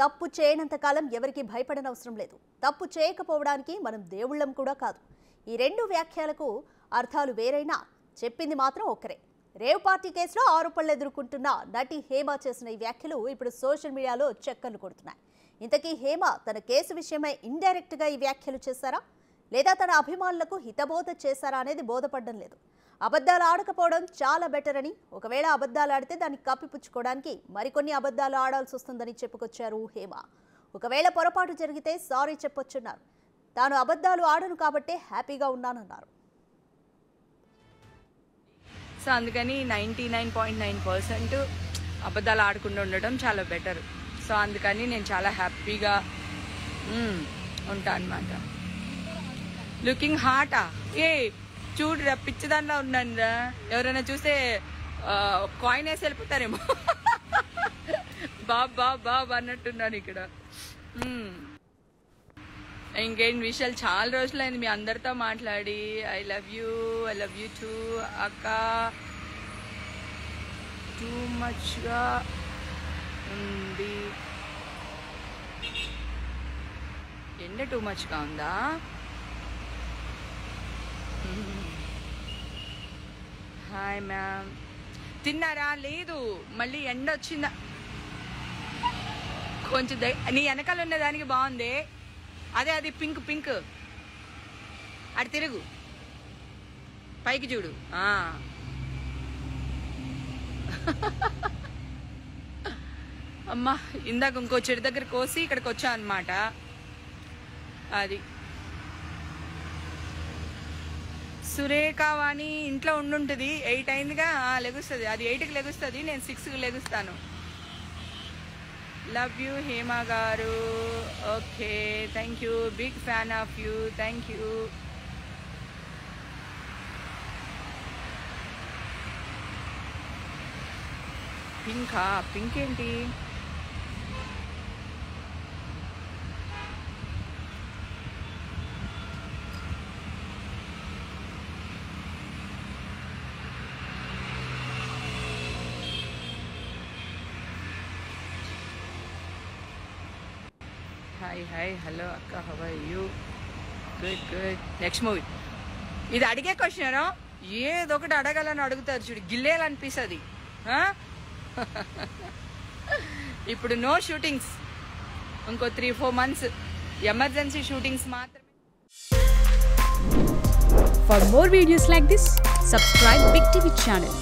తప్పు చేయనంత కాలం ఎవరికి భయపడనవసరం లేదు. తప్పు చేయకపోవడానికి మనం దేవుళ్ళం కూడా కాదు. ఈ రెండు వ్యాఖ్యలకు అర్థాలు వేరైనా చెప్పింది మాత్రం ఒక్కరే. రేవ్ పార్టీ కేసులో ఆరోపణలు ఎదుర్కొంటున్న నటి హేమ చేసిన ఈ వ్యాఖ్యలు ఇప్పుడు సోషల్ మీడియాలో చక్కర్లు కొడుతున్నాయి. ఇంతకీ హేమ తన కేసు విషయమై ఇండైరెక్ట్ గా ఈ వ్యాఖ్యలు చేశారా లేదా తన అభిమానులకు హితబోధ చేశారా అనేది బోధపడడం లేదు. అబద్ధాలు ఆడకపోవడం చాలా బెటర్ అని, ఒకవేళ అబద్ధాలు ఆడితే దాన్ని కప్పిపుచ్చుకోవడానికి మరికొన్ని అబద్ధాలు ఆడాల్సి వస్తుందని చెప్పుకొచ్చారు హేమ. ఒకవేళ పొరపాటు జరిగితే సారీ చెప్పొచ్చున్నారు. తాను అబద్ధాలు ఆడను కాబట్టే హ్యాపీగా ఉన్నానన్నారు. సో అందుకని 99.9% అబద్ధాలు ఆడకుండా ఉండడం చాలా బెటర్. సో అందుకని నేను చాలా హ్యాపీగా ఉంటా అన్నమాట. లుకింగ్ హాటా ఏ చూడురా, పిచ్చి దానిలో ఉన్నాను రా. ఎవరైనా చూస్తే కాయిన్ వేసి వెళ్ళిపోతారేమో. బాబ్ అన్నట్టున్నాను ఇక్కడ. ఇంకేం విషయాలు, చాలా రోజులైంది మీ అందరితో మాట్లాడి. ఐ లవ్ యూ టూ అక్క. టూ మచ్గా ఉంది ఎండ, టూ మచ్గా ఉందా? హాయ్ మ్యామ్, తిన్నారా? లేదు, మళ్ళీ ఎండ వచ్చిందా? కొంచెం నీ వెనకాల ఉన్నదానికి బాగుంది. అది పింక్ అటు తిరుగు, పైకి చూడు. అమ్మా, ఇందాక ఇంకో చెడు దగ్గర కోసి ఇక్కడికి వచ్చా అన్నమాట. అది సురేఖవాణి ఇంట్లో ఉండుంటుంది. 8 అయిందిగా, లెగుస్తుంది. అది 8కి లెగుస్తుంది, నేను 6కి లెగుస్తాను. లవ్ యూ హేమ గారు. Okay, thank you, big fan of you, thank you. Pink ఏంటి? హాయ్ హలో అక్క, how are you? Good. Next movie. ఇది అడిగే క్వశ్చన్, ఏదో ఒకటి అడగాలని అడుగుతారు చూడు, గిల్లేయాలనిపిస్తుంది. ఇప్పుడు నో షూటింగ్స్, ఇంకో 3-4 months ఎమర్జెన్సీ షూటింగ్స్ మాత్రమే. For more videos like this, subscribe Big TV channel.